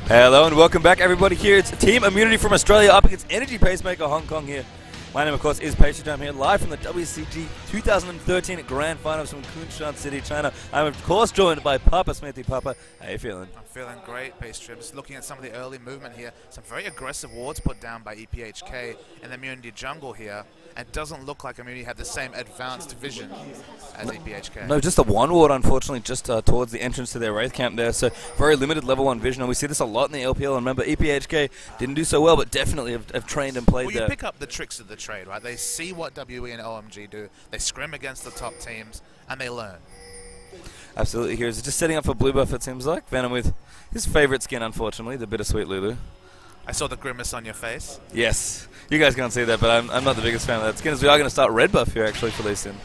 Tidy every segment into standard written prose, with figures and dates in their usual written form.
Hello and welcome back, everybody. Here it's Team Immunity from Australia up against Energy Pacemaker Hong Kong here. My name, of course, is Pacemaker. I'm here live from the WCG 2013 Grand Finals from Kunshan City, China. I'm, of course, joined by Papa Smithy. Papa, how you feeling? I'm feeling great, Pastry. I'm just looking at some of the early movement here. Some very aggressive wards put down by EPHK in the Immunity jungle here. And it doesn't look like Immunity had the same advanced vision as EPHK. No, just the one ward, unfortunately, just towards the entrance to their Wraith camp there. So very limited level 1 vision. And we see this a lot in the LPL. And remember, EPHK didn't do so well, but definitely have trained and played there. Well, you pick up the tricks of the trade, right? They see what WE and OMG do. They scrim against the top teams, and they learn. Absolutely. Here's just setting up for blue buff, it seems like. Venom with his favorite skin, unfortunately, the Bittersweet Lulu. I saw the grimace on your face. Yes. You guys can't see that, but I'm not the biggest fan of that skin, as we are going to start red buff here, actually, for Lee Sin.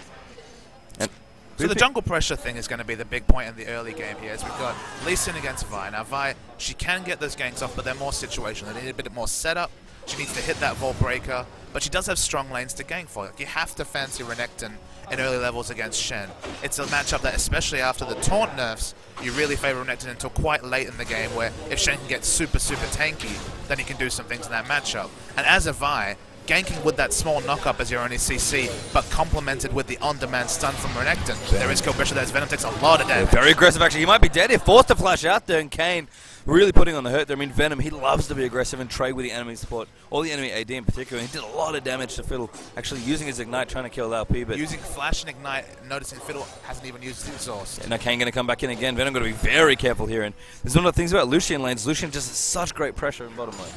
So the jungle pressure thing is going to be the big point in the early game here, as we've got Lee Sin against Vi. Now, Vi, she can get those ganks off, but they're more situational. They need a bit more setup. She needs to hit that Vault Breaker, but she does have strong lanes to gank for. You have to fancy Renekton in early levels against Shen. It's a matchup that, especially after the taunt nerfs, you really favor Renekton until quite late in the game, where if Shen can get super tanky, then he can do some things in that matchup. And as a Vi, ganking with that small knock-up as your only CC, but complemented with the on-demand stun from Renekton. There is kill pressure there, as Venom takes a lot of damage. Very aggressive, actually. He might be dead here. Forced to flash out there, and Kane really putting on the hurt there. I mean, Venom, he loves to be aggressive and trade with the enemy support, or the enemy AD in particular. He did a lot of damage to Fiddle, actually using his Ignite, trying to kill LP. But using Flash and Ignite, noticing Fiddle hasn't even used his exhaust. Yeah, now Kane going to come back in again. Venom going to be very careful here. And there's one of the things about Lucian lanes. Lucian just has such great pressure in bottom lane.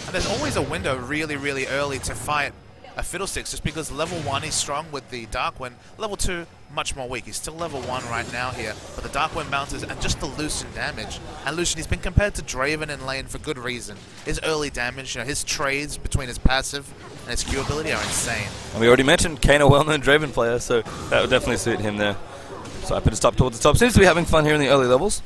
And there's always a window really early to fight a Fiddlesticks, just because level 1 he's strong with the Dark Wind, level 2 much more weak. He's still level 1 right now here, but the Dark Wind bounces and just the Lucian damage. And Lucian, he's been compared to Draven in lane for good reason. His early damage, you know, his trades between his passive and his Q ability are insane. And we already mentioned Kane, a well-known Draven player, so that would definitely suit him there. So I put a stop towards the top. Seems to be having fun here in the early levels,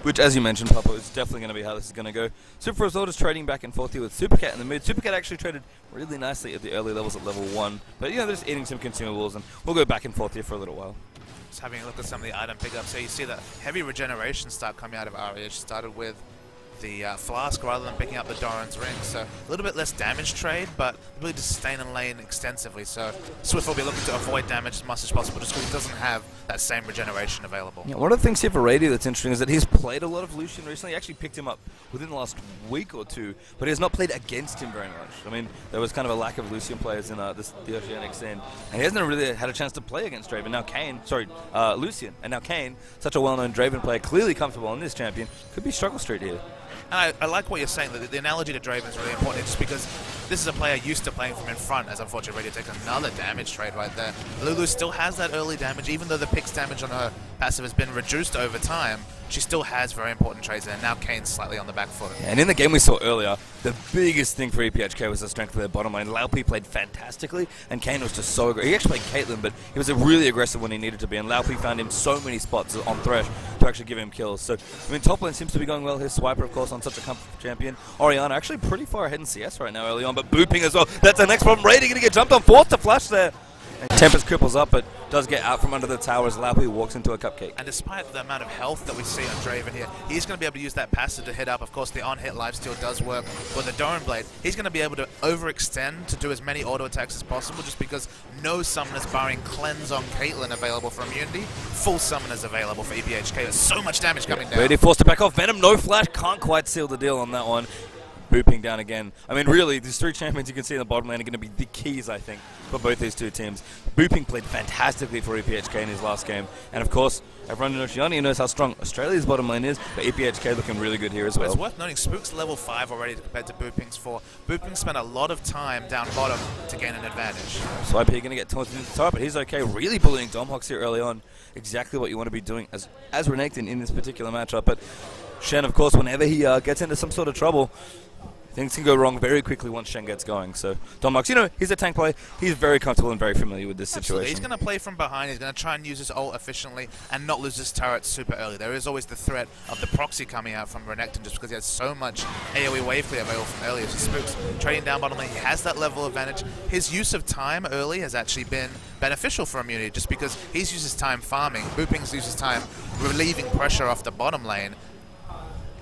which, as you mentioned, Papa, is definitely going to be how this is going to go. Super Resort is trading back and forth here with Supercat in the mid. Supercat actually traded really nicely at the early levels at level 1. But, you know, they're just eating some consumables, and we'll go back and forth here for a little while. Just having a look at some of the item pickups. So you see that heavy regeneration start coming out of RH. Started with the Flask rather than picking up the Doran's Ring. So a little bit less damage trade, but ability to sustain and lane extensively. So Swift will be looking to avoid damage as much as possible, just because he doesn't have that same regeneration available. Yeah, one of the things here for Radio that's interesting is that he's played a lot of Lucian recently. He actually picked him up within the last week or two, but he has not played against him very much. I mean, there was kind of a lack of Lucian players in the Oceanic scene, and he hasn't really had a chance to play against Draven. Now Lucian, and now Kane, such a well-known Draven player, clearly comfortable in this champion, could be struggle street here. And I like what you're saying, that the analogy to Draven is really important, just because this is a player used to playing from in front, as unfortunately Radio takes another damage trade right there. Lulu still has that early damage, even though the Pix damage on her passive has been reduced over time. She still has very important trades there. Now Kane's slightly on the back foot. And in the game we saw earlier, the biggest thing for EPHK was the strength of their bottom lane. Laopi played fantastically, and Kane was just so aggressive. He actually played Caitlyn, but he was really aggressive when he needed to be, and Laopi found him so many spots on Thresh to actually give him kills. So, I mean, top lane seems to be going well here. Swiper, of course, on such a comfortable champion. Orianna actually pretty far ahead in CS right now early on, but booping as well. That's the next problem. Rady going to get jumped on, forced to flash there. And Tempest cripples up, but does get out from under the tower as Laopi walks into a cupcake. And despite the amount of health that we see on Draven here, he's going to be able to use that passive to hit up. Of course, the on-hit lifesteal does work with the Doran Blade. He's going to be able to overextend to do as many auto attacks as possible, just because no summoners barring Cleanse on Caitlyn available for immunity. Full summoners available for EPHK. There's so much damage coming down. Rady forced to back off. Venom, no flash, can't quite seal the deal on that one. Booping down again. I mean, really, these three champions you can see in the bottom lane are going to be the keys, I think, for both these two teams. Booping played fantastically for EPHK in his last game. And, of course, everyone in Oceania knows how strong Australia's bottom lane is, but EPHK looking really good here as well. It's worth noting, Spook's level 5 already compared to Booping's 4. Booping spent a lot of time down bottom to gain an advantage. So IP going to get taunted into the top, but he's okay. Really bullying Domhox here early on. Exactly what you want to be doing as Renekton in this particular matchup. But Shen, of course, whenever he gets into some sort of trouble, I Things can go wrong very quickly once Shen gets going. So Domux, you know, he's a tank player. He's very comfortable and very familiar with this situation. He's going to play from behind. He's going to try and use his ult efficiently and not lose his turret super early. There is always the threat of the proxy coming out from Renekton just because he has so much AoE wave clear available from earlier. So Spooks trading down bottom lane. He has that level of advantage. His use of time early has actually been beneficial for Immunity just because he's used his time farming. Boopings uses time relieving pressure off the bottom lane.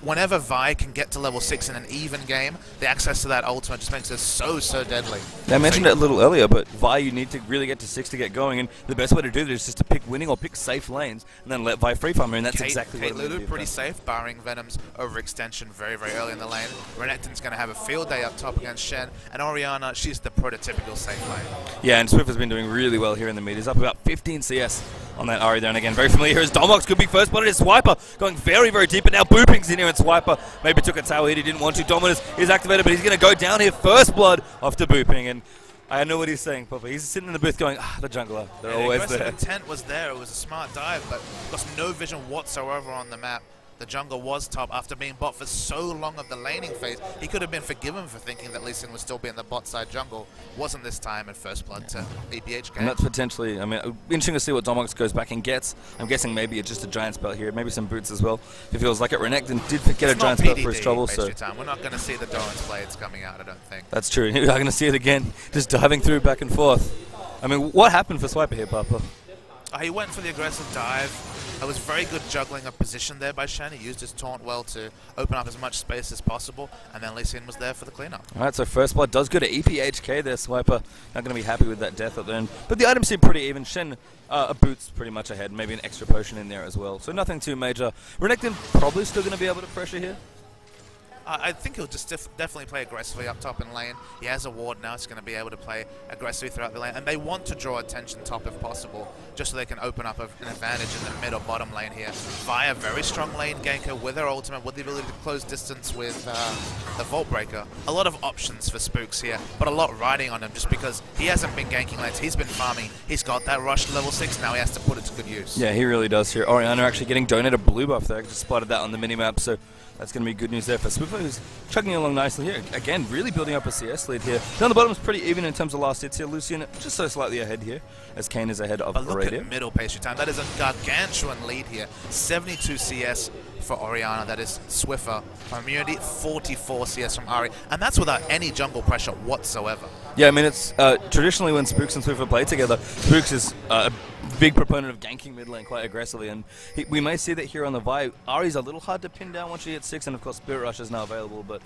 Whenever Vi can get to level 6 in an even game, the access to that ultimate just makes it so deadly. Yeah, I mentioned it a little earlier, but Vi, you need to really get to 6 to get going, and the best way to do that is just to pick winning or pick safe lanes, and then let Vi free farm her, and that's exactly what Lulu pretty safe, barring Venom's overextension very early in the lane. Renekton's going to have a field day up top against Shen, and Orianna, she's the prototypical safe lane. Yeah, and Swift has been doing really well here in the mid. He's up about 15 CS on that Ahri there, and again, very familiar here as Domox could be first blooded. His Swiper going very deep, and now Booping's in here, and Swiper maybe took a tower hit. He didn't want to. Dominus is activated, but he's going to go down here first blood after Booping, and I know what he's saying, Papa. He's sitting in the booth going, the jungler, they're always there. The intent was there. It was a smart dive, but got no vision whatsoever on the map. The jungle was top after being bot for so long of the laning phase. He could have been forgiven for thinking that Lee Sin would still be in the bot side jungle. Wasn't this time in first blood to EPHK. And that's potentially, I mean, interesting to see what Domox goes back and gets. I'm guessing maybe it's just a giant spell here, maybe some boots as well. It feels like it. Renekton did get a giant spell for his trouble, so we're not going to see the Doran's blades coming out, I don't think. That's true. You're going to see it again, just diving through back and forth. I mean, what happened for Swiper here, Papa? He went for the aggressive dive. It was very good juggling of position there by Shen. He used his taunt well to open up as much space as possible, and then Lee Sin was there for the cleanup. Alright, so first blood does go to EPHK there. Swiper not going to be happy with that death at the end. But the items seem pretty even. Shen, a boot's pretty much ahead, maybe an extra potion in there as well. So nothing too major. Renekton probably still going to be able to pressure here. I think he'll just definitely play aggressively up top in lane. He has a ward now, he's going to be able to play aggressively throughout the lane. And they want to draw attention top if possible, just so they can open up an advantage in the mid or bottom lane here. Via very strong lane ganker with her ultimate, with the ability to close distance with the Vault Breaker. A lot of options for Spooks here, but a lot riding on him just because he hasn't been ganking lanes. He's been farming. He's got that rush to level 6 now. He has to put it to good use. Yeah, he really does here. Orianna actually getting donated blue buff there. I just spotted that on the minimap, so that's going to be good news there for Swiffer, who's chugging along nicely here. Again, really building up a CS lead here. Down the bottom is pretty even in terms of last hits here. Lucian just so slightly ahead here, as Kane is ahead of But look Radio. at middle pastry time. That is a gargantuan lead here. 72 CS for Orianna. That is Swiffer from Immunity. 44 CS from Ahri. And that's without any jungle pressure whatsoever. Yeah, I mean, it's traditionally when Spooks and Swiffer play together, Spooks is a big proponent of ganking mid lane quite aggressively, and we may see that here on the Vi. Ahri's a little hard to pin down once she hits 6, and of course Spirit Rush is now available, but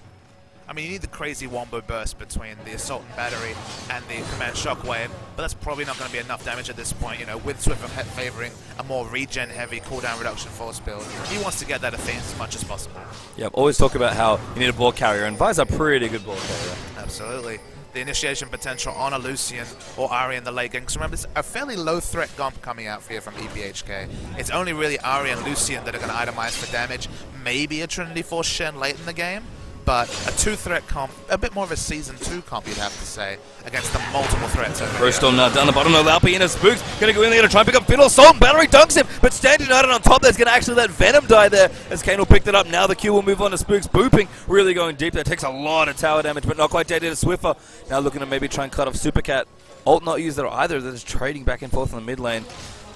I mean, you need the crazy wombo burst between the Assault and Battery and the Command Shockwave, but that's probably not going to be enough damage at this point, you know, with Swiffer favoring a more regen-heavy cooldown reduction force build. He wants to get that Athene as much as possible. Yeah, always talk about how you need a ball carrier, and Vi's a pretty good ball carrier. Absolutely. The initiation potential on a Lucian or Ahri in the late game. Because remember, it's a fairly low threat comp coming out here from EPHK. It's only really Ahri and Lucian that are going to itemize for damage. Maybe a Trinity Force Shen late in the game. But a 2-threat comp, a bit more of a Season 2 comp, you'd have to say, against the multiple threats over here. Storm now down the bottom of Laupi in a Spooks. Going to go in there, going to try and pick up Fiddle. Assault and Battery dunks him, but Stand United on top there's going to actually let Venom die there as Kane will pick it up. Now the Q will move on to Spooks. Booping, really going deep. That takes a lot of tower damage, but not quite dead to Swiffer. Now looking to maybe try and cut off Supercat. Ult not used there either. They're just trading back and forth in the mid lane.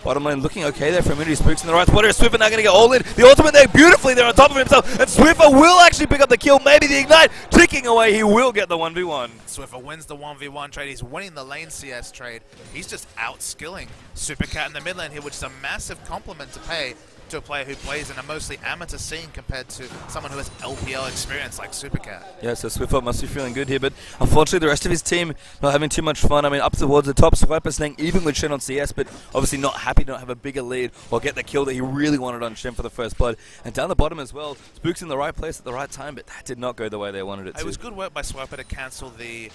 Bottom lane looking okay there for Immunity. Spooks in the right spot here. Swiffer now going to get all in. The ultimate there beautifully there on top of himself. And Swiffer will actually pick up the kill. Maybe the Ignite. Ticking away. He will get the 1v1. Swiffer wins the 1v1 trade. He's winning the lane CS trade. He's just outskilling Supercat in the mid lane here, which is a massive compliment to pay to a player who plays in a mostly amateur scene compared to someone who has LPL experience like Supercat. Yeah, so Swiffer must be feeling good here, but unfortunately the rest of his team not having too much fun. I mean, up towards the top, Swiper staying even with Shen on CS, but obviously not happy to not have a bigger lead or get the kill that he really wanted on Shen for the first blood. And down the bottom as well, Spooks in the right place at the right time, but that did not go the way they wanted it to. It was good work by Swiper to cancel the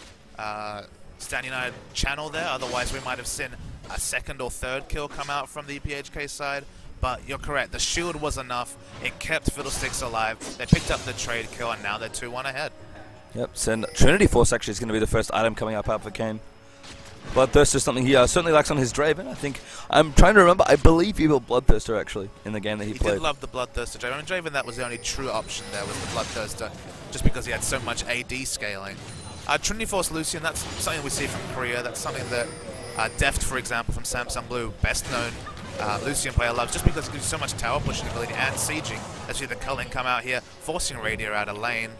Stand United channel there, otherwise we might have seen a second or third kill come out from the EPHK side. But you're correct, the shield was enough. It kept Fiddlesticks alive. They picked up the trade kill, and now they're 2-1 ahead. Yep, so Trinity Force actually is going to be the first item coming up out for Kane. Bloodthirster is something he certainly likes on his Draven. I think, I'm trying to remember, I believe he built Bloodthirster actually in the game that he played. He did love the Bloodthirster Draven. I mean, Draven, that was the only true option there, was the Bloodthirster. just because he had so much AD scaling. Trinity Force Lucian, that's something we see from Korea. That's something that Deft, for example, from Samsung Blue, best known Lucian player, loves, just because it gives so much tower pushing ability and sieging. As you see the culling come out here, forcing Radier out of lane.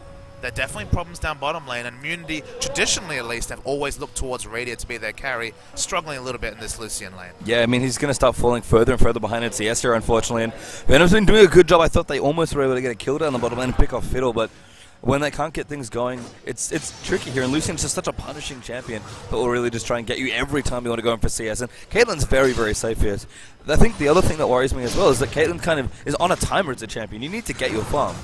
There are definitely problems down bottom lane, and Immunity, traditionally at least, have always looked towards Radier to be their carry, struggling a little bit in this Lucian lane. Yeah, I mean, he's going to start falling further and further behind in CS here, unfortunately, and Venom's been doing a good job. I thought they almost were able to get a kill down the bottom lane and pick off Fiddle, but when they can't get things going, it's tricky here, and Lucian's just such a punishing champion that will really just try and get you every time you want to go in for CS, and Caitlyn's very, very safe here. I think the other thing that worries me as well is that Caitlyn kind of is on a timer as a champion. You need to get your farm.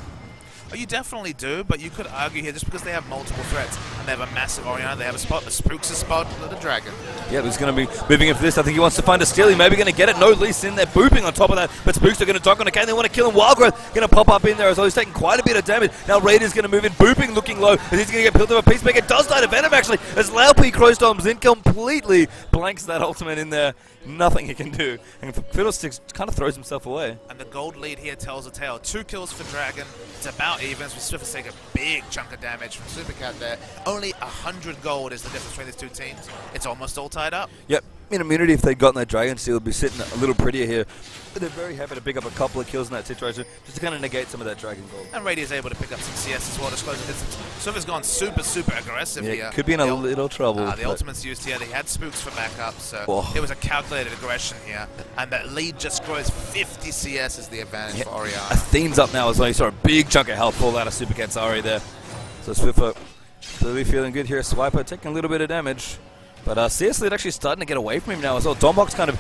Oh, you definitely do, but you could argue here just because they have multiple threats and they have a massive Orianna, they have a spot, the Spooks a spot, the Dragon. Yeah, he's going to be moving in for this. I think he wants to find a steal. He may be going to get it. No Lee Sin there, booping on top of that, but Spooks are going to dock on a Kane. They want to kill him. Wildgrowth going to pop up in there as well. He's taking quite a bit of damage. Now Raider's going to move in, booping, looking low, and he's going to get peeled over. Peacemaker does die to Venom actually, as Laopi Crowstorms in, completely blanks that ultimate in there. Nothing he can do. And Fiddlesticks kind of throws himself away. And the gold lead here tells a tale. 2 kills for Dragon. It's about even as we Swiffer take a big chunk of damage from Supercat there. Only 100 gold is the difference between these two teams. It's almost all tied up. Yep. In Immunity, if they'd gotten that Dragon Steel, would be sitting a little prettier here. But they're very happy to pick up a couple of kills in that situation, just to kind of negate some of that Dragon Gold. And Radia's able to pick up some CS as well to close the distance. Swiffer's gone super, super aggressive here. Could be in a little trouble. The ultimate's used here. They had Spooks for backup, so it was a calculated aggression here. And that lead just grows. 50 CS is the advantage for Orianna. Athene's up now as well. You saw a big chunk of health fall out of Supercat's Ari there. So Swiffer clearly feeling good here. Swiper taking a little bit of damage. But CS lead actually starting to get away from him now as well. Dombox kind of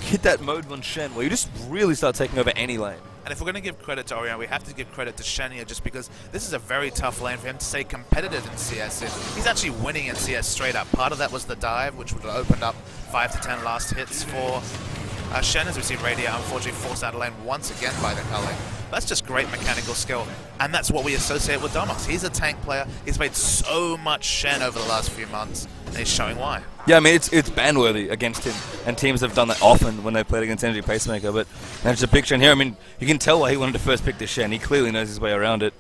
hit that mode on Shen where you just really start taking over any lane. And if we're going to give credit to Orianna, we have to give credit to Shen here just because this is a very tough lane for him to stay competitive in CS. He's actually winning in CS straight up. Part of that was the dive, which would have opened up 5 to 10 last hits for Shen, as we see Radier unfortunately forced out of lane once again by the culling. That's just great mechanical skill, and that's what we associate with Domox. He's a tank player. He's played so much Shen over the last few months, and he's showing why. Yeah, I mean, it's ban-worthy against him, and teams have done that often when they've played against Energy Pacemaker, but there's a big Shen here. I mean, you can tell why he wanted to first pick this Shen. He clearly knows his way around it.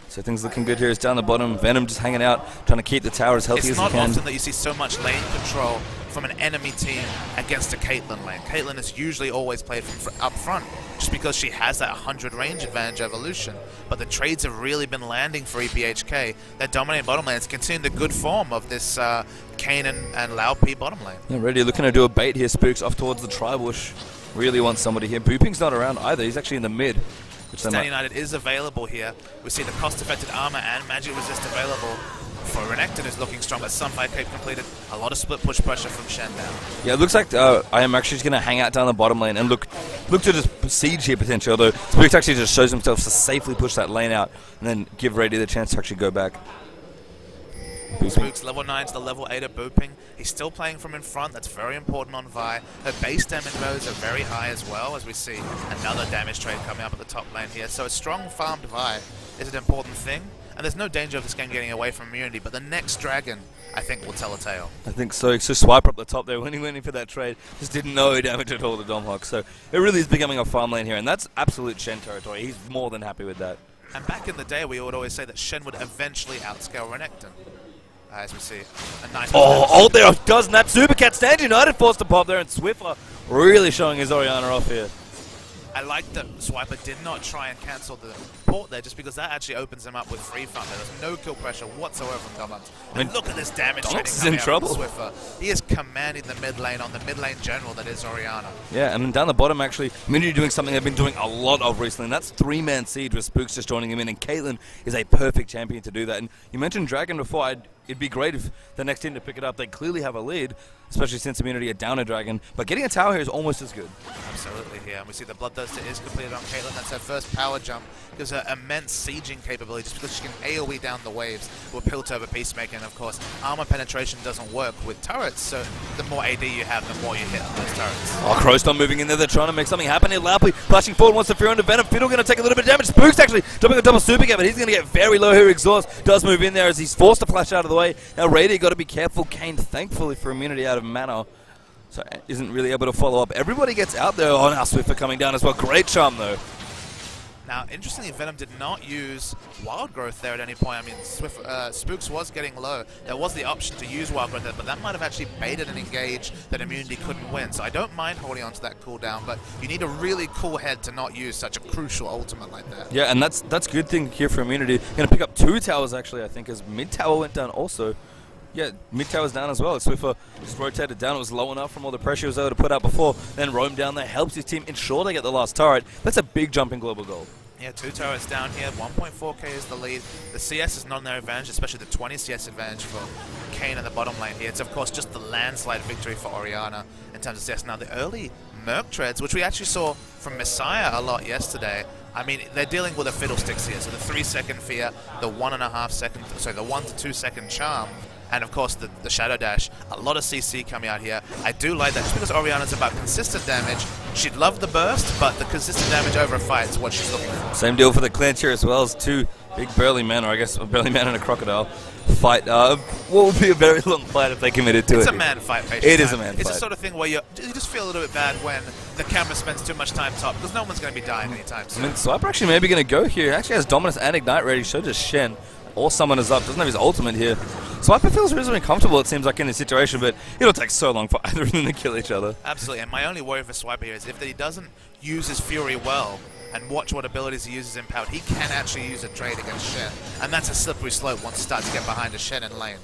So things looking good here. It's down the bottom. Venom just hanging out, trying to keep the tower as healthy as he can. It's not often that you see so much lane control from an enemy team against a Caitlyn lane. Caitlyn is usually always played from up front, just because she has that 100 range advantage over Lucian. But the trades have really been landing for EPHK. They're dominating bottom lane. It's continuing the good form of this Kane and Laopi bottom lane. Yeah, Ready looking to do a bait here. Spooks off towards the Tribush. Really wants somebody here. Booping's not around either. He's actually in the mid. Stand United is available here. We see the cost-effective armor and magic resist available. For Renekton is looking strong, but Sunfire Cape completed. A lot of split push pressure from Shen now. Yeah, it looks like I am actually just going to hang out down the bottom lane and look to just siege here potentially, although Spooks actually just shows himself to safely push that lane out and then give Rady the chance to actually go back. Spooks level 9 to the level 8 of booping. He's still playing from in front. That's very important on Vi. Her base damage modes are very high as well, as we see another damage trade coming up at the top lane here. So a strong farmed Vi is an important thing. And there's no danger of this game getting away from Immunity, but the next Dragon, I think, will tell a tale. I think so. So Swiper up the top there when he went in for that trade. Just did no damage at all to Domhawk. So it really is becoming a farm lane here, and that's absolute Shen territory. He's more than happy with that. And back in the day, we would always say that Shen would eventually outscale Renekton. As we see, a nice... ult there does that. Supercat Stand United forced to pop there, and Swiffer really showing his Orianna off here. I like that Swiper did not try and cancel the port there, just because that actually opens him up with free front. There's no kill pressure whatsoever from Domox. And look at this damage trading coming out from Swiffer. He is commanding the mid lane on the mid lane general that is Orianna. Yeah, and then down the bottom actually, Immunity doing something they've been doing a lot of recently, and that's 3-man siege with Spooks just joining him in, and Caitlyn is a perfect champion to do that. And you mentioned Dragon before. It'd be great if the next team to pick it up, they clearly have a lead, especially since Immunity are down a Dragon. But getting a tower here is almost as good. Absolutely here. And we see the Bloodthirster is completed on Caitlyn. That's her first power jump. Gives her immense sieging capability just because she can AoE down the waves with Pilt over Peacemaker. And of course, armor penetration doesn't work with turrets, so the more AD you have, the more you hit on those turrets. Oh, Crowstorm moving in there. They're trying to make something happen here. Laopi flashing forward, wants to fear under Venom. Fiddle going to take a little bit of damage. Spooks actually dropping a double super game, but he's going to get very low here. Exhaust does move in there as he's forced to flash out of the way. Now Rady got to be careful. Kane, thankfully for Immunity, out of mana, so isn't really able to follow up. Everybody gets out there. Oh, now Swiffer coming down as well. Great charm though. Now, interestingly, Venom did not use Wild Growth there at any point. I mean, Spooks was getting low. There was the option to use Wild Growth there, but that might have actually baited an engage that Immunity couldn't win. So I don't mind holding on to that cooldown, but you need a really cool head to not use such a crucial ultimate like that. Yeah, and that's a good thing here for Immunity. Going to pick up 2 towers, actually, I think, as mid tower went down also. Yeah, mid tower's down as well. Swiffer just rotated down. It was low enough from all the pressure he was able to put out before. Then roam down there, helps his team ensure they get the last turret. That's a big jump in global gold. Yeah, 2 turrets down here. 1.4k is the lead. The CS is not in their advantage, especially the 20 CS advantage for Kane in the bottom lane here. It's, of course, just the landslide victory for Orianna in terms of CS. Now, the early Merc treads, which we actually saw from Messiah a lot yesterday, I mean, they're dealing with a fiddlesticks here. So the 3-second fear, the 1.5 second, sorry, the 1 to 2 second charm, and of course the Shadow Dash. A lot of CC coming out here. I do like that just because Orianna's about consistent damage. She'd love the burst, but the consistent damage over a fight is what she's looking for. Same deal for the clinch here as well as 2 big burly men, or I guess a burly man and a crocodile fight. What would be a very long fight if they committed to it? It's a man fight, basically. It is a man fight. It's the sort of thing where you just feel a little bit bad when the camera spends too much time top, because no one's going to be dying anytime soon. I mean, Swiper actually maybe going to go here. He actually has Dominus and Ignite ready, so does Shen. All summoners up, doesn't have his ultimate here. Swiper feels reasonably comfortable, it seems like, in this situation, but it'll take so long for either of them to kill each other. Absolutely, and my only worry for Swiper here is if he doesn't use his Fury well and watch what abilities he uses in Pout, he can actually use a trade against Shen, and that's a slippery slope once he starts to get behind a Shen in lane.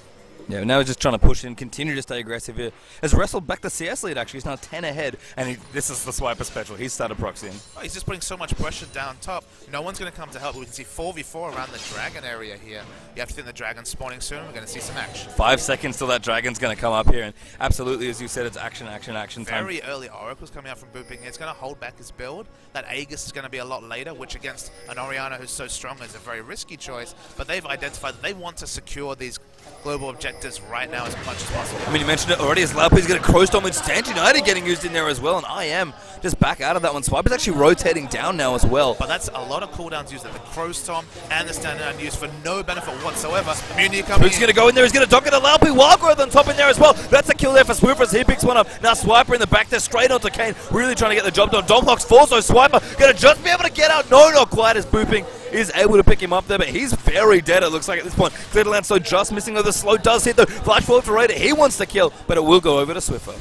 Yeah, now he's just trying to push in, continue to stay aggressive here. Has wrestled back the CS lead, actually. He's now 10 ahead, and this is the Swiper special. He's started proxying. Oh, he's just putting so much pressure down top. No one's going to come to help. We can see 4v4 around the Dragon area here. You have to think the Dragon's spawning soon. We're going to see some action. 5 seconds till that Dragon's going to come up here, and absolutely, as you said, it's action, action, action time. Very early Oracle's coming out from booping here. It's going to hold back his build. That Aegis is going to be a lot later, which against an Orianna who's so strong is a very risky choice, but they've identified that they want to secure these global objectives right now as much as possible. I mean, you mentioned it already, as Laupu's going to crow storm with Stand United getting used in there as well, and I am just back out of that one. Swiper's actually rotating down now as well. But that's a lot of cooldowns used there. The crow storm and the Stand United used for no benefit whatsoever. Immunity coming Who's going to go in there? He's going to dock it a Laupu. Wild Growth on top in there as well. That's a kill there for Swiffer as he picks one up. Now Swiper in the back there, straight onto Kane, really trying to get the job done. Domhawks falls, so Swiper going to just be able to get out. No, not quite, as Booping is able to pick him up there, but he's very dead, it looks like, at this point. Clearland so just missing, though the slow does hit, though. Flash forward for Raider, he wants to kill, but it will go over to Swiffer.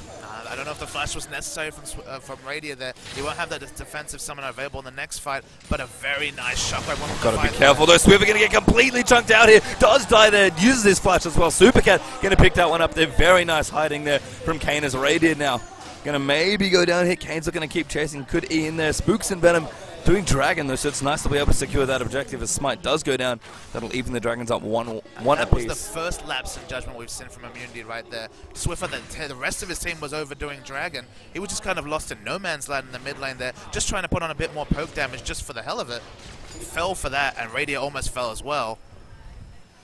I don't know if the flash was necessary from Raider there. He won't have that defensive summoner available in the next fight, but a very nice shockwave. Gotta be careful though, Swiffer gonna get completely chunked out here. Does die there, uses his flash as well. Supercat gonna pick that one up there. Very nice hiding there from Kane as Raider now. Gonna maybe go down here. Kane's not gonna keep chasing. Could E in there. Spooks and Venom doing Dragon though, so it's nice to be able to secure that objective as Smite does go down. That'll even the Dragons up one apiece. That was the first lapse in judgment we've seen from Immunity right there. Swiffer, the rest of his team was overdoing Dragon. He was just kind of lost in no man's land in the mid lane there, just trying to put on a bit more poke damage just for the hell of it. Fell for that, and Radiant almost fell as well.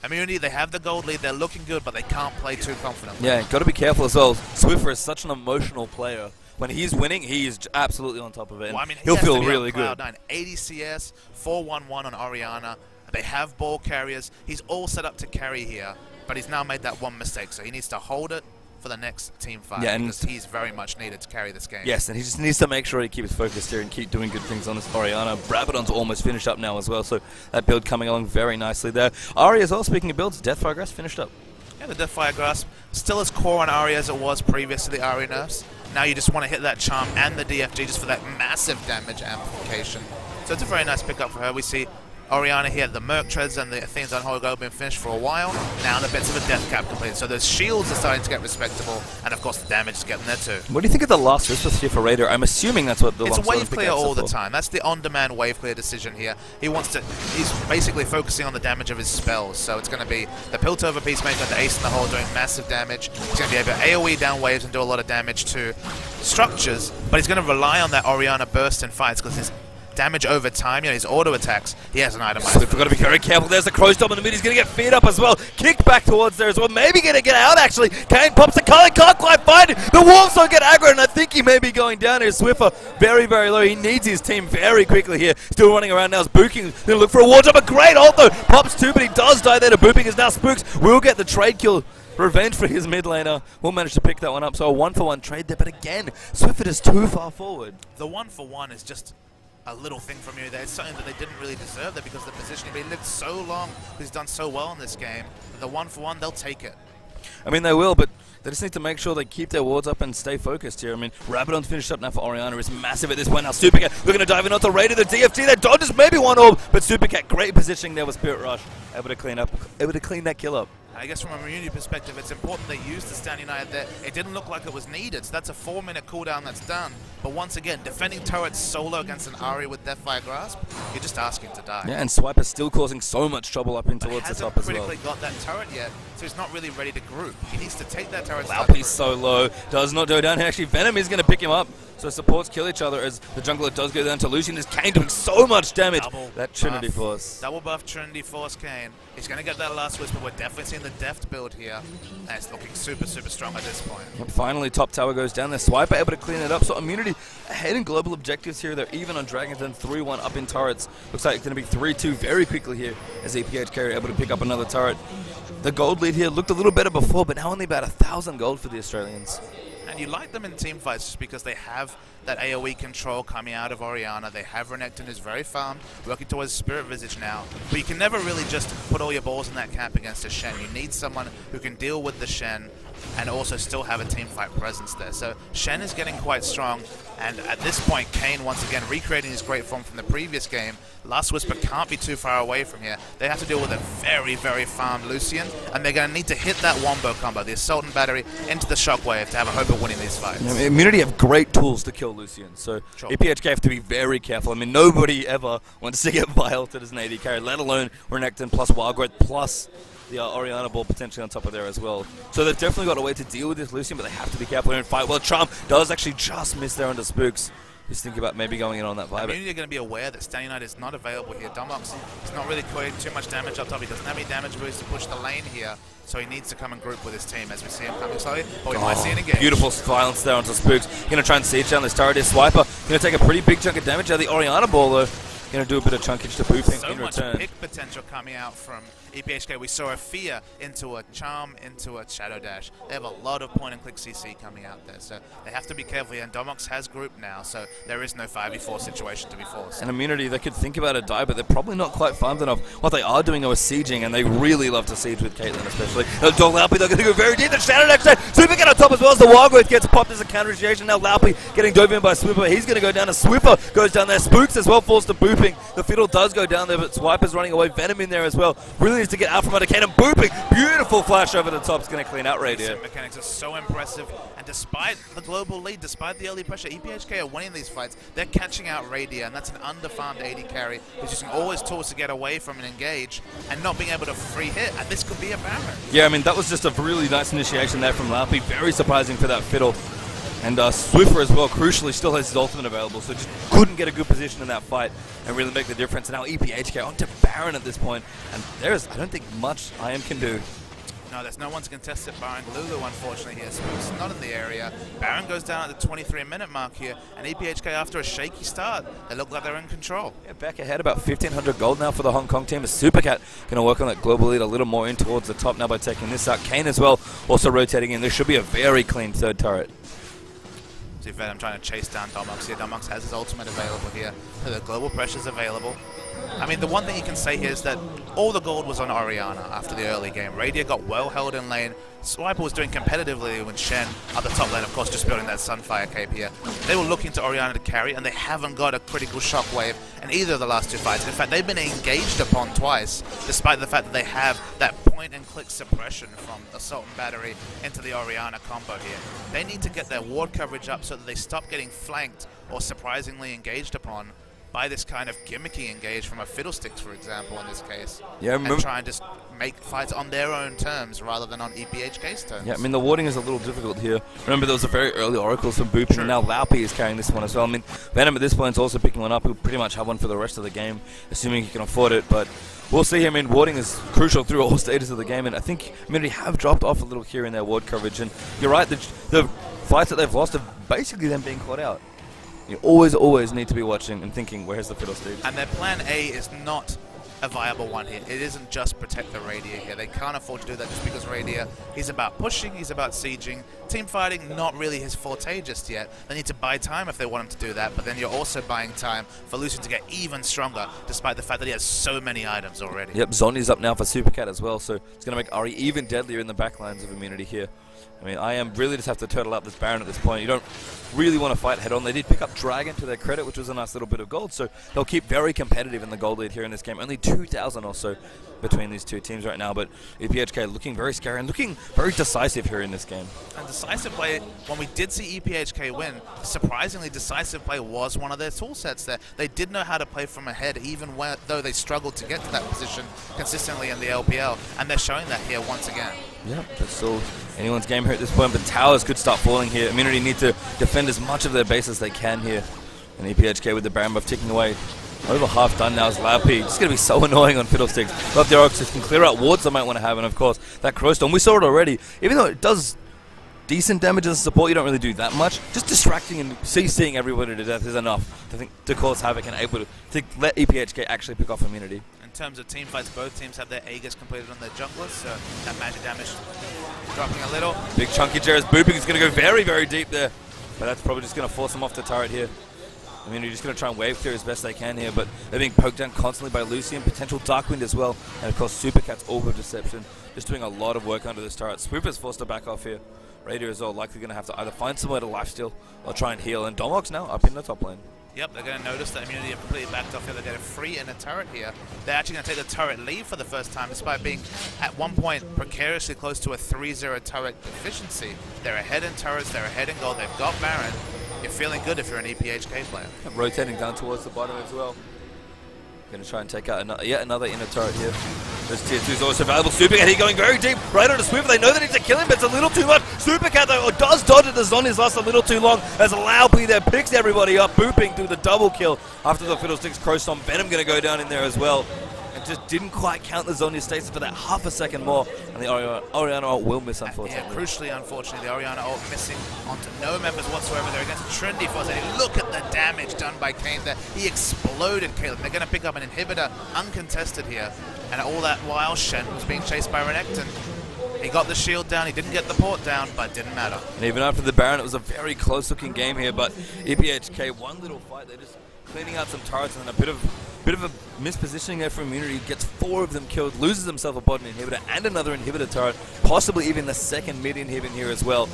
Immunity, they have the gold lead, they're looking good, but they can't play too confidently. Yeah, got to be careful as well. Swiffer is such an emotional player. When he's winning, he's absolutely on top of it. Well, I mean, he'll feel really good. 80 CS, 4-1-1 on Orianna. They have ball carriers. He's all set up to carry here, but he's now made that one mistake, so he needs to hold it for the next team fight, because he's very much needed to carry this game. Yes, and he just needs to make sure he keeps focused here and keep doing good things on this Orianna. Rabadon's almost finished up now as well, so that build coming along very nicely there. Ari as well, speaking of builds, Deathfire Grasp finished up. Yeah, the Deathfire Grasp still as core on Ari as it was previous to the Ari nerfs. Now you just want to hit that charm and the DFG just for that massive damage amplification. So it's a very nice pickup for her. We see Orianna here, the Merc Treads and the Athena's on Holy have been finished for a while. Now the bits of a death cap completed. So the shields are starting to get respectable, and of course the damage is getting there too. What do you think of the last Whisper here for Raider? I'm assuming that's what the It's wave clear all the time. That's the on-demand wave clear decision here. He's basically focusing on the damage of his spells. So it's going to be the Piltover Peacemaker, the Ace in the Hole doing massive damage. He's going to be able to AoE down waves and do a lot of damage to structures, but he's going to rely on that Orianna burst in fights because his damage over time, his auto attacks, he has an item. So we've got to be very careful. There's the Crow Storm in the mid. He's going to get feared up as well. Kicked back towards there as well. Maybe going to get out actually. Kane pops the Cullen, can't quite find it. The Wolves don't get aggro, and I think he may be going down here. Swiffer very, very low. He needs his team very quickly here. Still running around now. Booking going to look for a wall jump. A great ult though. Pops two, but he does die there to Booping. Is now Spooks will get the trade kill. Revenge for his mid laner. Will manage to pick that one up. So a 1-for-1 trade there, but again, Swiffer is too far forward. The 1-for-1 is just a little thing from you there. It's something that they didn't really deserve there because the positioning. But he lived so long, he's done so well in this game. The 1-for-1, they'll take it. I mean, they will, but they just need to make sure they keep their wards up and stay focused here. I mean, Rabadon's finished up now for Orianna. Is massive at this point. Now Supercat looking to dive in onto Raider. The DFT that dodges maybe one orb, but Supercat great positioning there with Spirit Rush, able to clean that kill up. I guess from a immunity perspective, it's important they used the Stand United there. It didn't look like it was needed, so that's a 4-minute cooldown that's done. But once again, defending turrets solo against an Ahri with Deathfire Grasp, you're just asking to die. Yeah, and Swiper's still causing so much trouble up in towards the top as well. He hasn't critically got that turret yet, so he's not really ready to group. He needs to take that turret. Laupey's so low, does not go down. Actually, Venom is going to pick him up. So supports kill each other as the jungler does go down to Lucian. There's Kayn doing so much damage. That Trinity Force. Double buff Trinity Force Kayn. He's going to get that last whisper. We're definitely seeing the deft build here. And it's looking super, super strong at this point. Yep, finally, top tower goes down there. Swiper able to clean it up. So Immunity ahead in global objectives here. They're even on Dragon's Den, 3-1 up in turrets. Looks like it's going to be 3-2 very quickly here as EPHK are able to pick up another turret. The gold lead here looked a little better before, but now only about 1,000 gold for the Australians. And you like them in team fights just because they have that AoE control coming out of Orianna. They have Renekton, who's very farmed, working towards Spirit Visage now. But you can never really just put all your balls in that camp against a Shen. You need someone who can deal with the Shen and also still have a team fight presence there. So Shen is getting quite strong, and at this point, Kayn once again recreating his great form from the previous game. Last Whisper can't be too far away from here. They have to deal with a very, very farmed Lucian, and they're going to need to hit that wombo combo, the Assault and Battery, into the Shockwave to have a hope of winning these fights. Immunity have great tools to kill Lucian, so sure. EPHK have to be very careful. I mean, nobody ever wants to get violated as an AD carry, let alone Renekton plus Wild Growth plus the Orianna ball potentially on top of there as well. So they've definitely got a way to deal with this Lucian, but they have to be careful here and fight well. Charm does actually just miss there under Spooks. Just think about maybe going in on that vibe. Immunity are going to be aware that Stand United is not available here. Domox is not really creating too much damage up top. He doesn't have any damage boost to push the lane here, so he needs to come and group with his team as we see him coming slowly. But we might see an engage. Beautiful silence there onto Spooks. Going to try and siege down this turret here. Swiper going to take a pretty big chunk of damage out of the Orianna ball though. Going to do a bit of chunkage to Booping in return. So much pick potential coming out from EPHK. We saw a Fear into a Charm into a Shadow Dash. They have a lot of point and click CC coming out there, so they have to be careful here. And Domox has group now, so there is no 5v4 situation to be forced. And Immunity, they could think about a die, but they're probably not quite farmed enough. What they are doing is sieging, and they really love to siege with Caitlyn, especially. Laupey, they're going to go very deep. The Shadow Dash, Supercat on top as well as the Wild Growth gets popped as a counter initiation. Now Laupey getting dove in by Swiffer. He's going to go down. A Swiffer goes down there. Spooks as well falls to Booping. The Fiddle does go down there, but Swiper's running away. Venom in there as well. Really needs to get out from under Kayn. Booping. Beautiful flash over the top. Is going to clean out Raid here. Mechanics are so impressive, and despite the global lead, despite the early pressure, EPHK are winning these fights. They're catching out Radia, and that's an underfarmed AD carry who's using all his tools to get away from an engage and not being able to free hit, and this could be a Baron. Yeah, I mean, that was just a really nice initiation there from Laupey. Very surprising for that Fiddle. And Swiffer as well, crucially, still has his ultimate available, so just couldn't get a good position in that fight and really make the difference. And now EPHK onto Baron at this point, and there's, I don't think, much IM can do. No, there's no one to contest it. Baron Lulu, unfortunately, here. Spooks not in the area. Baron goes down at the 23-minute mark here, and EPHK, after a shaky start, they look like they're in control. Yeah, back ahead, about 1,500 gold now for the Hong Kong team. As Supercat going to work on that global lead a little more in towards the top now by taking this out. Kayn as well, also rotating in. There should be a very clean third turret. See Venom trying to chase down Domox here. Domox has his ultimate available here, so the global pressure's available. I mean, the one thing you can say here is that all the gold was on Orianna after the early game. Radia got well held in lane. Swiper was doing competitively with Shen at the top lane, of course, just building that Sunfire cape here. They were looking to Orianna to carry, and they haven't got a critical shockwave in either of the last two fights. In fact, they've been engaged upon twice, despite the fact that they have that point-and-click suppression from Assault and Battery into the Orianna combo here. They need to get their ward coverage up so that they stop getting flanked or surprisingly engaged upon by this kind of gimmicky engage from a Fiddlesticks, for example, in this case. Yeah, and try and just make fights on their own terms rather than on EPHK's terms. Yeah, I mean, the warding is a little difficult here. Remember, there was a very early Oracles from Booping, and now Laupey is carrying this one as well. I mean, Venom at this point is also picking one up. He'll pretty much have one for the rest of the game, assuming he can afford it, but we'll see. I mean, warding is crucial through all stages of the game, and I think Immunity have dropped off a little here in their ward coverage, and you're right, the fights that they've lost have basically them being caught out. You always need to be watching and thinking, where's the Fiddlesticks? And their plan A is not a viable one here. It isn't just protect the Radier here. They can't afford to do that just because Radier, he's about pushing, he's about sieging. Team fighting, not really his forte just yet. They need to buy time if they want him to do that, but then you're also buying time for Lucian to get even stronger, despite the fact that he has so many items already. Yep, Zonya's up now for Super Cat as well, so it's going to make Ari even deadlier in the backlines of immunity here. I mean, I am really just have to turtle up this Baron at this point. You don't really want to fight head on. They did pick up Dragon to their credit, which was a nice little bit of gold, so they'll keep very competitive in the gold lead here in this game. Only 2,000 or so between these two teams right now, but EPHK looking very scary and looking very decisive here in this game. And decisive play, when we did see EPHK win, surprisingly decisive play was one of their tool sets there. They did know how to play from ahead, even though they struggled to get to that position consistently in the LPL, and they're showing that here once again. Yeah, that's still anyone's game here at this point, but towers could start falling here. Immunity need to defend as much of their base as they can here. And EPHK with the Baron buff ticking away. Over half done now is Laupi. It's going to be so annoying on Fiddlesticks. Love the Orcs can clear out wards they might want to have, and of course, that Crow Storm. We saw it already. Even though it does decent damage as a support, you don't really do that much. Just distracting and CCing everybody to death is enough to cause havoc and able to let EPHK actually pick off immunity. In terms of team fights, both teams have their Aegis completed on their junglers, so that magic damage dropping a little. Big chunky Jera's booping is going to go very, very deep there. But that's probably just going to force him off the turret here. I mean, you're just going to try and wave clear as best they can here, but they're being poked down constantly by Lucian, potential Darkwind as well, and of course Super Cat's Orb of Deception, just doing a lot of work under this turret. Swooper's forced to back off here. Raider as well, likely going to have to either find somewhere to lifesteal or try and heal, and Domok's now up in the top lane. Yep, they're going to notice that immunity have completely backed off here. They're getting free in a turret here. They're actually going to take the turret lead for the first time, despite being at one point precariously close to a 3-0 turret deficiency. They're ahead in turrets, they're ahead in gold, they've got Baron. You're feeling good if you're an EPHK player. Rotating down towards the bottom as well. Going to try and take out yet another inner turret here. This tier 2 is also valuable. Super Cat, he going very deep, right on a Swiffer. They know they need to kill him, but it's a little too much. Super Cat, though, does dodge it. The Zonya's last a little too long as Laupi there picks everybody up, booping through the double kill after the Fiddlesticks Crow Storm. Venom going to go down in there as well. And just didn't quite count the Zonya stasis for that half a second more. And the Orianna ult will miss, unfortunately. Yeah, crucially, unfortunately, the Orianna ult missing onto no members whatsoever. They're against Trinity Force. Look at the damage done by Kayn there. He exploded Caitlyn. They're going to pick up an inhibitor uncontested here. And all that while Shen was being chased by Renekton. He got the shield down, he didn't get the port down, but it didn't matter. And even after the Baron, it was a very close-looking game here, but EPHK, one little fight, they're just cleaning out some turrets and a bit of a mispositioning there for immunity, gets 4 of them killed, loses himself a bottom inhibitor and another inhibitor turret, possibly even the second mid inhib in here as well.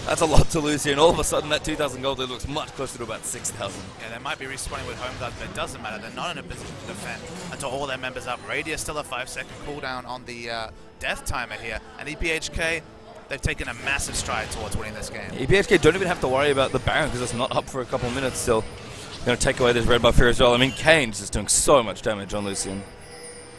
That's a lot to lose here, and all of a sudden that 2,000 gold lead looks much closer to about 6,000. Yeah, they might be respawning with home guards, but it doesn't matter. They're not in a position to defend until all their members up. Radius still a 5-second cooldown on the death timer here, and EPHK, they've taken a massive stride towards winning this game. EPHK don't even have to worry about the Baron because it's not up for a couple of minutes still. Going to take away this red buff here as well. I mean, Kane's just doing so much damage on Lucian.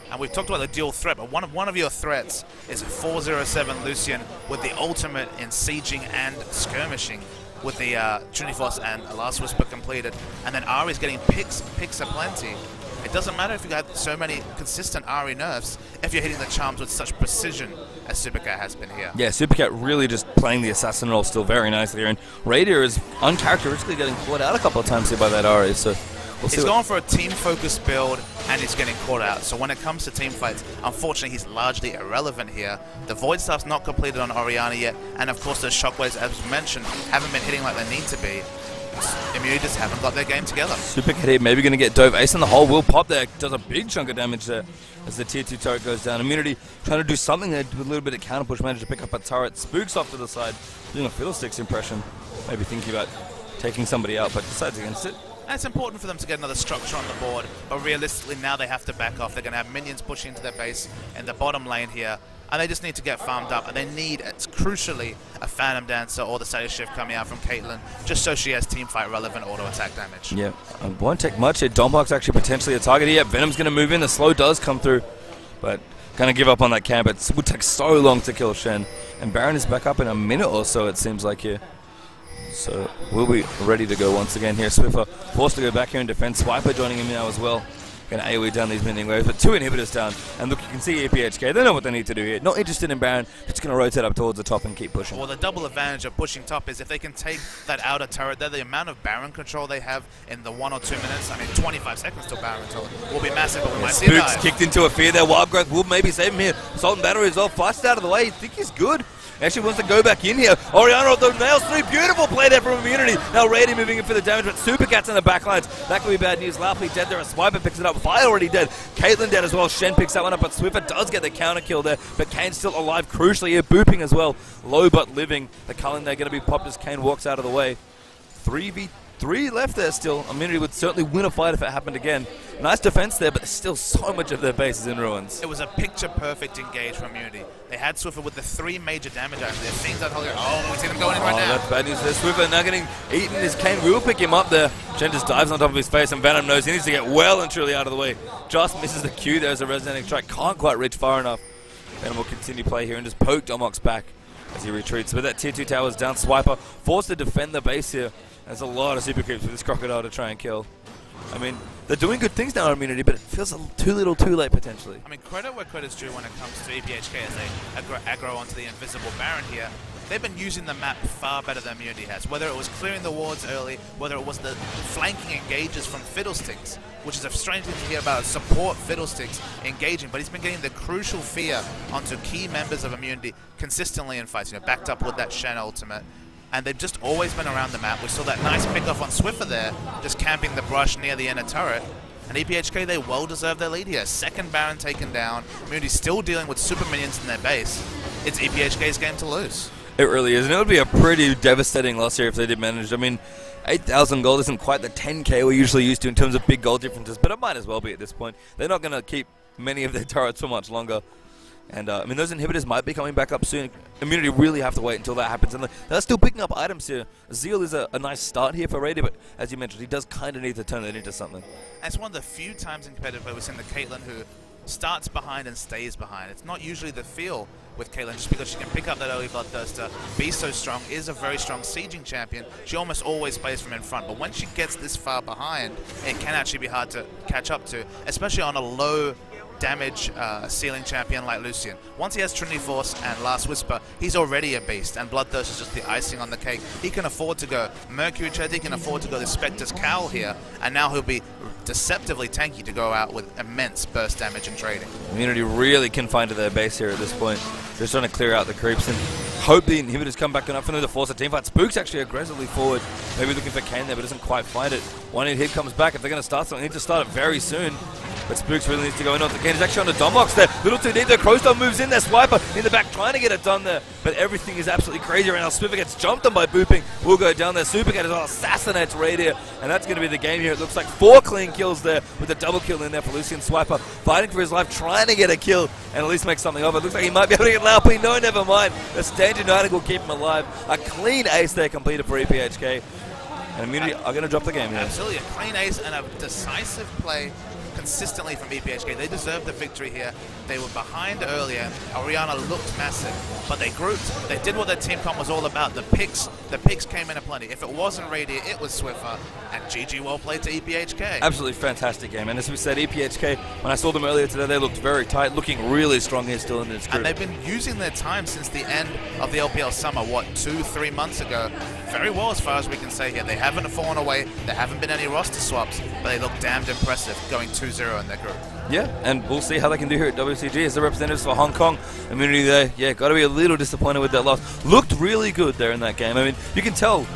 And we've talked about the dual threat, but one of your threats is 407 Lucian with the ultimate in sieging and skirmishing with the Trinity Force and Last Whisper completed. And then Ari's getting picks aplenty. It doesn't matter if you got so many consistent Ari nerfs if you're hitting the charms with such precision as Super Cat has been here. Yeah, Super Cat really just playing the assassin role still very nicely here. And Raider is uncharacteristically getting caught out a couple of times here by that Ari, so we'll see. He's going for a team-focused build, and he's getting caught out. So when it comes to team fights, unfortunately, he's largely irrelevant here. The Void Staff's not completed on Orianna yet, and of course, the Shockwaves, as mentioned, haven't been hitting like they need to be. Immunity just haven't got their game together. Super Cat here, maybe going to get Dove Ace, and the hole will pop there. Does a big chunk of damage there as the tier 2 turret goes down. Immunity trying to do something there with a little bit of counter push, managed to pick up a turret. Spooks off to the side, doing a Fiddlesticks impression. Maybe thinking about taking somebody out, but decides against it. And it's important for them to get another structure on the board, but realistically now they have to back off. They're going to have minions pushing into their base in the bottom lane here, and they just need to get farmed up, and they need, crucially, a Phantom Dancer or the Status Shift coming out from Caitlyn, just so she has teamfight relevant auto-attack damage. Yeah, won't take much here. Domhawk's actually potentially a target here. Venom's going to move in, the slow does come through, but going to give up on that camp. It would take so long to kill Shen, and Baron is back up in a minute or so, it seems like here. So we'll be ready to go once again here. Swiffer forced to go back here and defend. Swiper joining him now as well. Going to AoE down these minion waves, but 2 inhibitors down. And look, you can see EPHK, they know what they need to do here. Not interested in Baron, just going to rotate up towards the top and keep pushing. Well, the double advantage of pushing top is if they can take that outer turret there, the amount of Baron control they have in the 1 or 2 minutes, I mean 25 seconds till Baron control will be massive, but we might see a Spooks dive. kicked into a fear there. Wild Growth will maybe save him here. Salt and Battery is all flushed out of the way. You think he's good. He actually wants to go back in here. Oriana with the nails through. Beautiful play there from Immunity. Now Rady moving in for the damage, but Supercat's in the backlines. That could be bad news. Laufey dead there. A Swiper picks it up. Vi already dead. Caitlyn dead as well. Shen picks that one up, but Swiffer does get the counter kill there. But Kane's still alive. Crucially here, booping as well. Low but living. The culling there going to be popped as Kane walks out of the way. 3v3 left there still. Immunity would certainly win a fight if it happened again. Nice defense there, but there's still so much of their base is in ruins. It was a picture-perfect engage from Immunity. They had Swiffer with the 3 major damage items. They're things that hold. Oh, we see them going in right now. That's bad news there. Swiffer now getting eaten. His Kane will pick him up there. Shen just dives on top of his face, and Venom knows he needs to get well and truly out of the way. Just misses the Q there as a resonating strike. Can't quite reach far enough. Venom will continue play here and just poke Domox back as he retreats. But that tier 2 tower is down. Swiper forced to defend the base here. There's a lot of super creeps for this Crocodile to try and kill. I mean, they're doing good things now in Immunity, but it feels too little too late potentially. I mean, credit where credit's due when it comes to EPHK as they aggro onto the invisible Baron here. They've been using the map far better than Immunity has. Whether it was clearing the wards early, whether it was the flanking engages from Fiddlesticks, which is a strange thing to hear about, support Fiddlesticks engaging, but he's been getting the crucial fear onto key members of Immunity consistently in fights, you know, backed up with that Shen ultimate. And they've just always been around the map. We saw that nice pickoff on Swiffer there, just camping the brush near the inner turret. And EPHK, they well deserve their lead here. Second Baron taken down. Immunity still dealing with super minions in their base. It's EPHK's game to lose. It really is, and it would be a pretty devastating loss here if they did manage. I mean, 8,000 gold isn't quite the 10k we're usually used to in terms of big gold differences, but it might as well be at this point. They're not going to keep many of their turrets for much longer. And, I mean, those inhibitors might be coming back up soon. Immunity really have to wait until that happens. And they're still picking up items here. Zeal is a nice start here for Rady, but as you mentioned, he does kind of need to turn that into something. And it's one of the few times in competitive where we've seen the Caitlyn who starts behind and stays behind. It's not usually the feel with Caitlyn, just because she can pick up that early Bloodthirster, be so strong, is a very strong sieging champion. She almost always plays from in front, but when she gets this far behind, it can actually be hard to catch up to, especially on a low damage ceiling champion like Lucian. Once he has Trinity Force and Last Whisper, he's already a beast, and Bloodthirst is just the icing on the cake. He can afford to go Mercury Tread, he can afford to go the Spectre's Cowl here, and now he'll be deceptively tanky to go out with immense burst damage and trading. Immunity really confined to their base here at this point. Just trying to clear out the creeps and hope the inhibitors come back enough for them to force a teamfight. Spook's actually aggressively forward, maybe looking for Kane there, but doesn't quite find it. One hit comes back. If they're going to start something, they need to start it very soon. But Spooks really needs to go in onto Kane. He's actually on the Domox there. Little too deep there. Crowstone moves in there. Swiper in the back trying to get it done there. But everything is absolutely crazy right now. Swiffer gets jumped on by booping. Will go down there. Supercat as well assassinates Radier. And that's going to be the game here. It looks like 4 clean kills there with a double kill in there for Lucian. Swiper fighting for his life, trying to get a kill and at least make something of it. Looks like he might be able to get Laupy. No, never mind. The Stand United will keep him alive. A clean ace there completed for EPHK. And Immunity are going to drop the game here. Absolutely. A clean ace and a decisive play consistently from EPHK. They deserved the victory here. They were behind earlier. Oriana looked massive, but they grouped. They did what their team comp was all about. The picks came in aplenty. If it wasn't Radier, it was Swiffer. And GG well played to EPHK. Absolutely fantastic game. And as we said, EPHK, when I saw them earlier today, they looked very tight, looking really strong here still in this group. And they've been using their time since the end of the LPL summer, what, 2-3 months ago, very well as far as we can say here. They haven't fallen away. There haven't been any roster swaps, but they look damned impressive going 2-0 in their group. Yeah, and we'll see how they can do here at WCG as the representatives for Hong Kong. Immunity there, yeah, got to be a little disappointed with that loss. Looked really good there in that game. I mean, you can tell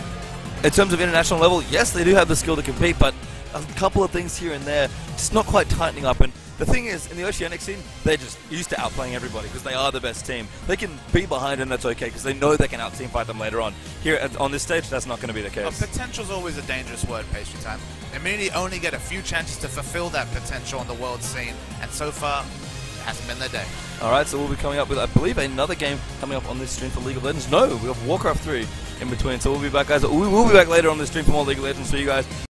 in terms of international level, yes, they do have the skill to compete, but a couple of things here and there just not quite tightening up. And the thing is, in the Oceanic scene, they're just used to outplaying everybody because they are the best team. They can be behind and that's okay because they know they can out-team fight them later on. Here on this stage, that's not going to be the case. Potential's always a dangerous word, Pastry Time. Immunity only get a few chances to fulfill that potential on the world scene, and so far, it hasn't been their day. Alright, so we'll be coming up with, I believe, another game coming up on this stream for League of Legends. No, we have Warcraft 3 in between, so we'll be back, guys. We will be back later on this stream for more League of Legends for you guys.